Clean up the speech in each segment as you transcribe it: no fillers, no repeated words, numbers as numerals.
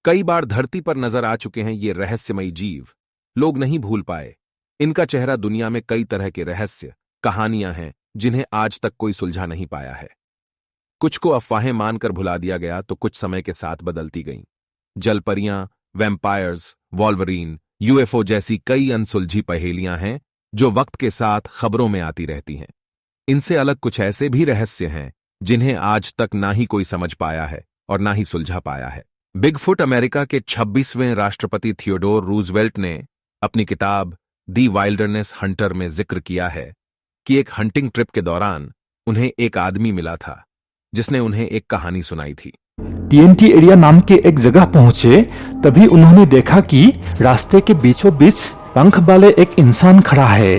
कई बार धरती पर नजर आ चुके हैं ये रहस्यमयी जीव। लोग नहीं भूल पाए इनका चेहरा। दुनिया में कई तरह के रहस्य कहानियां हैं जिन्हें आज तक कोई सुलझा नहीं पाया है। कुछ को अफवाहें मानकर भुला दिया गया तो कुछ समय के साथ बदलती गईं। जलपरियां, वैम्पायर्स, वॉल्वरीन, यूएफओ जैसी कई अनसुलझी पहेलियां हैं जो वक्त के साथ खबरों में आती रहती हैं। इनसे अलग कुछ ऐसे भी रहस्य हैं जिन्हें आज तक ना ही कोई समझ पाया है और ना ही सुलझा पाया है। बिगफुट अमेरिका के 26वें राष्ट्रपति थियोडोर रूजवेल्ट ने अपनी किताब दी वाइल्डरनेस हंटर में जिक्र किया है कि एक हंटिंग ट्रिप के दौरान उन्हें एक आदमी मिला था जिसने उन्हें एक कहानी सुनाई थी। टीएनटी एरिया नाम के एक जगह पहुंचे तभी उन्होंने देखा कि रास्ते के बीचों बीच पंख वाले एक इंसान खड़ा है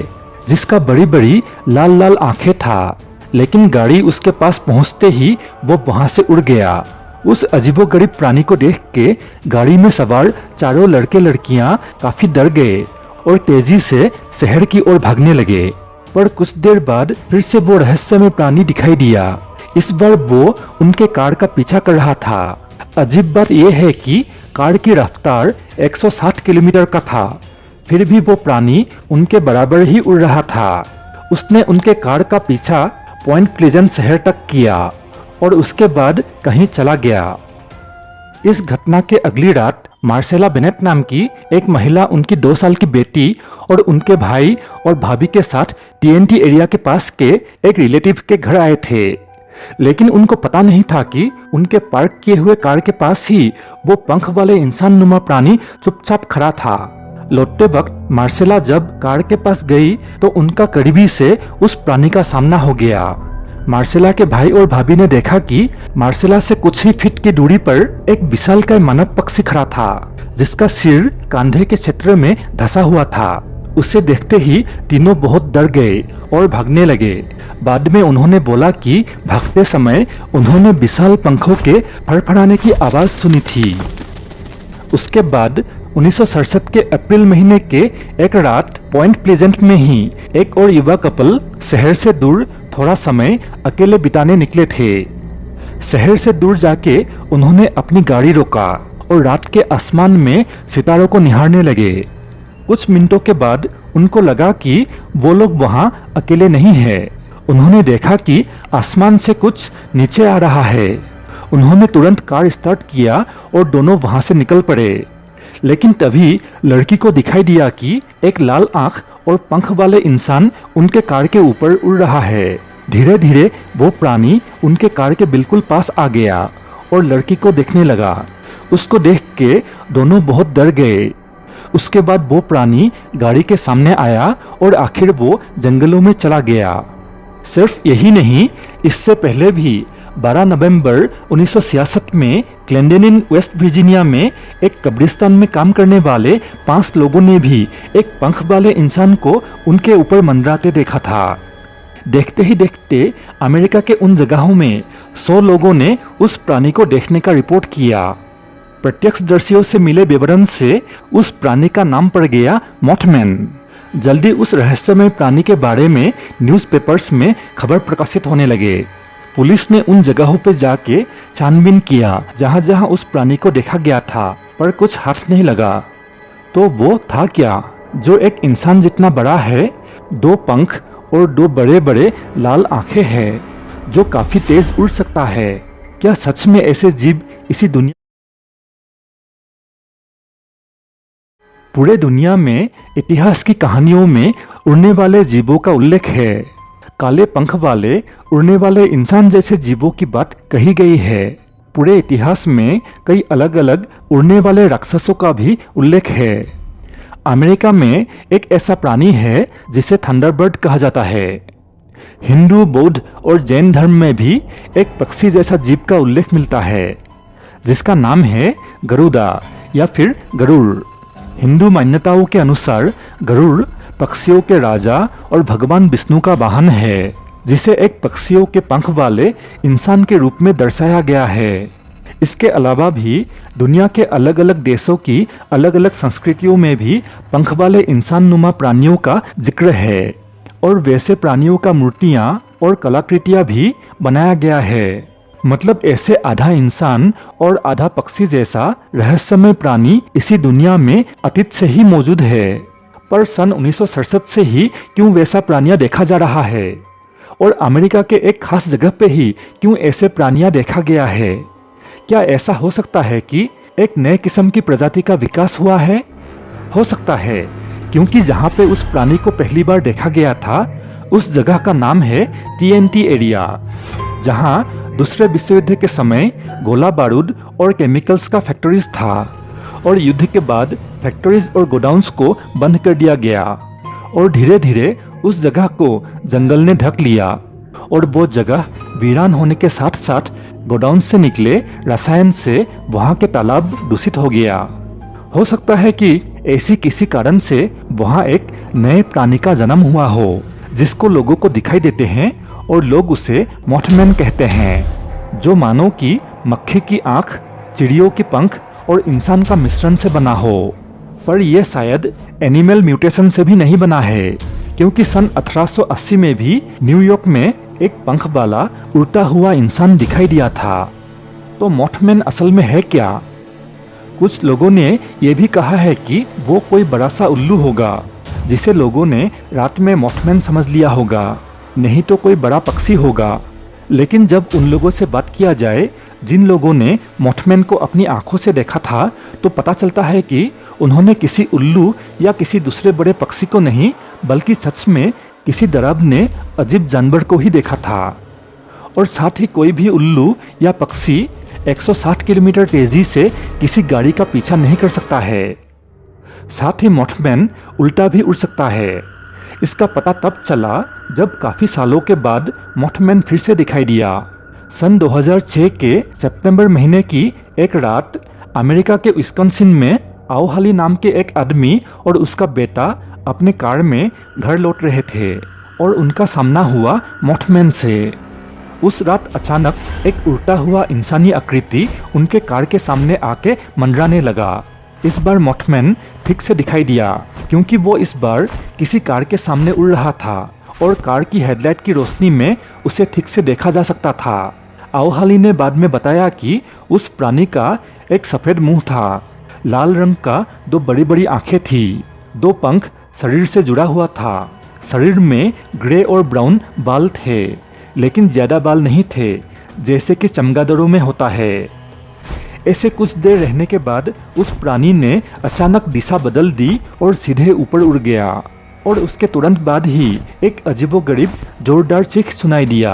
जिसका बड़ी बड़ी लाल लाल आंखें था, लेकिन गाड़ी उसके पास पहुंचते ही वो वहां से उड़ गया। उस अजीबोगरीब प्राणी को देख के गाड़ी में सवार चारों लड़के लड़कियां काफी डर गए और तेजी से शहर की ओर भागने लगे। पर कुछ देर बाद फिर से वो रहस्यमय प्राणी दिखाई दिया। इस बार वो उनके कार का पीछा कर रहा था। अजीब बात यह है कि कार की रफ्तार 160 किलोमीटर का था, फिर भी वो प्राणी उनके बराबर ही उड़ रहा था। उसने उनके कार का पीछा पॉइंट प्लेजेंट शहर तक किया और उसके बाद कहीं चला गया। इस घटना के अगली रात मार्सेला बेनेट नाम की एक महिला उनकी 2 साल की बेटी और उनके भाई और भाभी के साथ टीएनटी एरिया के पास के एक रिलेटिव के घर आए थे, लेकिन उनको पता नहीं था कि उनके पार्क किए हुए कार के पास ही वो पंख वाले इंसान नुमा प्राणी चुपचाप खड़ा था। लौटते वक्त मार्सेला जब कार के पास गई तो उनका करीबी से उस प्राणी का सामना हो गया। मार्सेला के भाई और भाभी ने देखा कि मार्सेला से कुछ ही फीट की दूरी पर एक विशालकाय मानव पक्षी खड़ा था जिसका सिर कंधे के क्षेत्र में धंसा हुआ था। उसे देखते ही तीनों बहुत डर गए और भागने लगे। बाद में उन्होंने बोला कि भागते समय उन्होंने विशाल पंखों के फड़फड़ाने की आवाज सुनी थी। उसके बाद 1967 के अप्रैल महीने के एक रात पॉइंट प्लेजेंट में ही एक और युवा कपल शहर से दूर थोड़ा समय अकेले बिताने निकले थे। शहर से दूर जाके उन्होंने अपनी गाड़ी रोका और रात के आसमान में सितारों को निहारने लगे। कुछ मिनटों के बाद उनको लगा कि वो लोग वहां अकेले नहीं हैं। उन्होंने देखा कि आसमान से कुछ नीचे आ रहा है। उन्होंने तुरंत कार स्टार्ट किया और दोनों वहां से निकल पड़े। लेकिन तभी लड़की को दिखाई दिया कि एक लाल आंख और पंख वाले इंसान उनके कार के ऊपर उड़ रहा है। धीरे धीरे वो प्राणी उनके कार के बिल्कुल पास आ गया और लड़की को देखने लगा। उसको देख के दोनों बहुत डर गए। उसके बाद वो प्राणी गाड़ी के सामने आया और आखिर वो जंगलों में चला गया। सिर्फ यही नहीं, इससे पहले भी 12 नवंबर 1966 में क्लेंडेनिन वेस्ट वर्जीनिया में एक कब्रिस्तान में काम करने वाले 5 लोगों ने भी एक पंख वाले इंसान को उनके ऊपर मंडराते देखा था। देखते ही देखते अमेरिका के उन जगहों में 100 लोगों ने उस प्राणी को देखने का रिपोर्ट किया। प्रत्यक्षदर्शियों से मिले विवरण से उस प्राणी का नाम पड़ गया मॉथमैन। जल्दी उस रहस्यमय प्राणी के बारे में न्यूज़पेपर्स में खबर प्रकाशित होने लगे। पुलिस ने उन जगहों पर जाके छानबीन किया जहां जहां उस प्राणी को देखा गया था, पर कुछ हाथ नहीं लगा। तो वो था क्या जो एक इंसान जितना बड़ा है, 2 पंख और 2 बड़े बड़े लाल आंखें हैं, जो काफी तेज उड़ सकता है। क्या सच में ऐसे जीव इसी दुनिया पूरे दुनिया में इतिहास की कहानियों में उड़ने वाले जीवों का उल्लेख है। काले पंख वाले उड़ने वाले इंसान जैसे जीवों की बात कही गई है। पूरे इतिहास में कई अलग अलग उड़ने वाले राक्षसों का भी उल्लेख है। अमेरिका में एक ऐसा प्राणी है जिसे थंडरबर्ड कहा जाता है। हिंदू, बौद्ध और जैन धर्म में भी एक पक्षी जैसा जीव का उल्लेख मिलता है जिसका नाम है गरुड़ा या फिर गरुड़। हिंदू मान्यताओं के अनुसार गरुड़ पक्षियों के राजा और भगवान विष्णु का वाहन है, जिसे एक पक्षियों के पंख वाले इंसान के रूप में दर्शाया गया है। इसके अलावा भी दुनिया के अलग अलग देशों की अलग अलग संस्कृतियों में भी पंख वाले इंसान नुमा प्राणियों का जिक्र है और वैसे प्राणियों का मूर्तियां और कलाकृतियां भी बनाया गया है। मतलब ऐसे आधा इंसान और आधा पक्षी जैसा रहस्यमय प्राणी इसी दुनिया में अतीत से ही मौजूद है। पर सन 1967 से ही क्यों वैसा प्राणियां देखा जा रहा है, और अमेरिका के एक खास जगह पे ही क्यों ऐसे प्राणियां देखा गया है? क्या ऐसा हो सकता है कि एक नए किस्म की प्रजाति का विकास हुआ है? हो सकता है, क्योंकि जहाँ पे उस प्राणी को पहली बार देखा गया था उस जगह का नाम है TNT एरिया, जहाँ दूसरे विश्व युद्ध के समय गोला बारूद और केमिकल्स का फैक्ट्रीज था, और युद्ध के बाद फैक्ट्रीज और गोडाउन्स को बंद कर दिया गया, और धीरे धीरे उस जगह को जंगल ने ढक लिया, और वो जगह वीरान होने के साथ साथ गोडाउन से निकले रसायन से वहाँ के तालाब दूषित हो गया। हो सकता है कि ऐसी किसी कारण से वहाँ एक नए प्राणी का जन्म हुआ हो, जिसको लोगों को दिखाई देते हैं और लोग उसे मॉथमैन कहते हैं, जो मानो कि मक्खी की आंख, चिड़ियों की पंख और इंसान का मिश्रण से बना हो। पर यह शायद एनिमल म्यूटेशन से भी नहीं बना है, क्योंकि सन 1880 में भी न्यूयॉर्क में एक पंख वाला उड़ता हुआ इंसान दिखाई दिया था। तो मॉथमैन असल में है क्या? कुछ लोगों ने यह भी कहा है कि वो कोई बड़ा सा उल्लू होगा, जिसे लोगों ने रात में मॉथमैन समझ लिया होगा, नहीं तो कोई बड़ा पक्षी होगा। लेकिन जब उन लोगों से बात किया जाए जिन लोगों ने मॉथमैन को अपनी आंखों से देखा था, तो पता चलता है कि उन्होंने किसी उल्लू या किसी दूसरे बड़े पक्षी को नहीं, बल्कि सच में किसी डरावने अजीब जानवर को ही देखा था। और साथ ही कोई भी उल्लू या पक्षी 160 किलोमीटर तेजी से किसी गाड़ी का पीछा नहीं कर सकता है। साथ ही मॉथमैन उल्टा भी उड़ सकता है। इसका पता तब चला जब काफी सालों के बाद मॉथमैन फिर से दिखाई दिया। सन 2006 के सितंबर महीने की एक रात अमेरिका के विस्कॉन्सिन में आओहाली नाम के एक आदमी और उसका बेटा अपने कार में घर लौट रहे थे, और उनका सामना हुआ मॉथमैन से। उस रात अचानक एक उड़ता हुआ इंसानी आकृति उनके कार के सामने आके मंडराने लगा। इस बार मॉथमैन ठीक से दिखाई दिया, क्योंकि वो इस बार किसी कार के सामने उड़ रहा था और कार की हेडलाइट की रोशनी में उसे ठीक से देखा जा सकता था। आओहाली ने बाद में बताया कि उस प्राणी का एक सफेद मुंह था, लाल रंग का 2 बड़ी बड़ी आंखें थी, 2 पंख शरीर से जुड़ा हुआ था। शरीर में ग्रे और ब्राउन बाल थे, लेकिन ज्यादा बाल नहीं थे, जैसे कि चमगादड़ों में होता है। ऐसे कुछ देर रहने के बाद उस प्राणी ने अचानक दिशा बदल दी और सीधे ऊपर उड़ गया, और उसके तुरंत बाद ही एक अजीबोगरीब जोरदार चीख सुनाई दिया।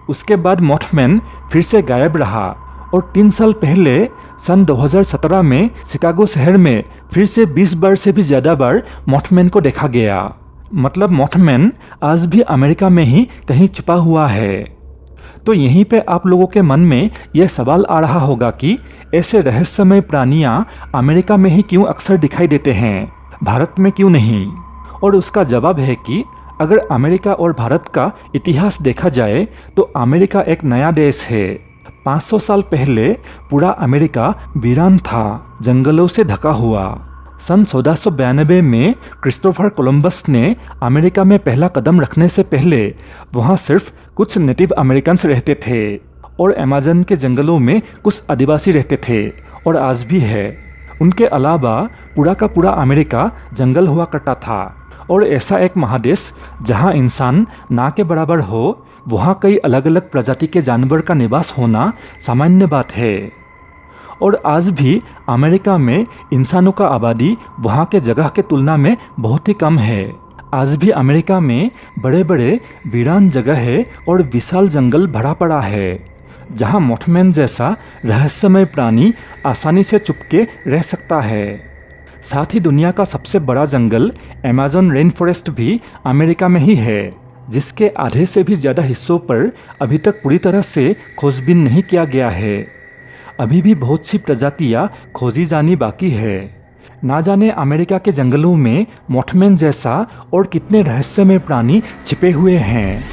उसके बाद मॉथमैन फिर से गायब रहा, और 3 साल पहले सन 2017 में शिकागो शहर में फिर से 20 बार से भी ज्यादा बार मॉथमैन को देखा गया। मतलब मॉथमैन आज भी अमेरिका में ही कहीं छुपा हुआ है। तो यहीं पे आप लोगों के मन में यह सवाल आ रहा होगा कि ऐसे रहस्यमय प्राणियां अमेरिका में ही क्यों अक्सर दिखाई देते हैं, भारत में क्यों नहीं? और उसका जवाब है कि अगर अमेरिका और भारत का इतिहास देखा जाए तो अमेरिका एक नया देश है। 500 साल पहले पूरा अमेरिका वीरान था, जंगलों से ढका हुआ। सन 1492 में क्रिस्टोफर कोलंबस ने अमेरिका में पहला कदम रखने से पहले वहाँ सिर्फ कुछ नेटिव अमेरिकन्स रहते थे, और अमेज़न के जंगलों में कुछ आदिवासी रहते थे, और आज भी है। उनके अलावा पूरा का पूरा अमेरिका जंगल हुआ करता था, और ऐसा एक महादेश जहाँ इंसान ना के बराबर हो, वहाँ कई अलग अलग प्रजाति के जानवर का निवास होना सामान्य बात है। और आज भी अमेरिका में इंसानों का आबादी वहाँ के जगह के तुलना में बहुत ही कम है। आज भी अमेरिका में बड़े बड़े वीरान जगह है और विशाल जंगल भरा पड़ा है, जहाँ मॉथमैन जैसा रहस्यमय प्राणी आसानी से चुपके रह सकता है। साथ ही दुनिया का सबसे बड़ा जंगल अमेज़न रेन फॉरेस्ट भी अमेरिका में ही है, जिसके आधे से भी ज़्यादा हिस्सों पर अभी तक पूरी तरह से खोजबीन नहीं किया गया है। अभी भी बहुत सी प्रजातियां खोजी जानी बाकी है। ना जाने अमेरिका के जंगलों में मॉथमैन जैसा और कितने रहस्यमय प्राणी छिपे हुए हैं।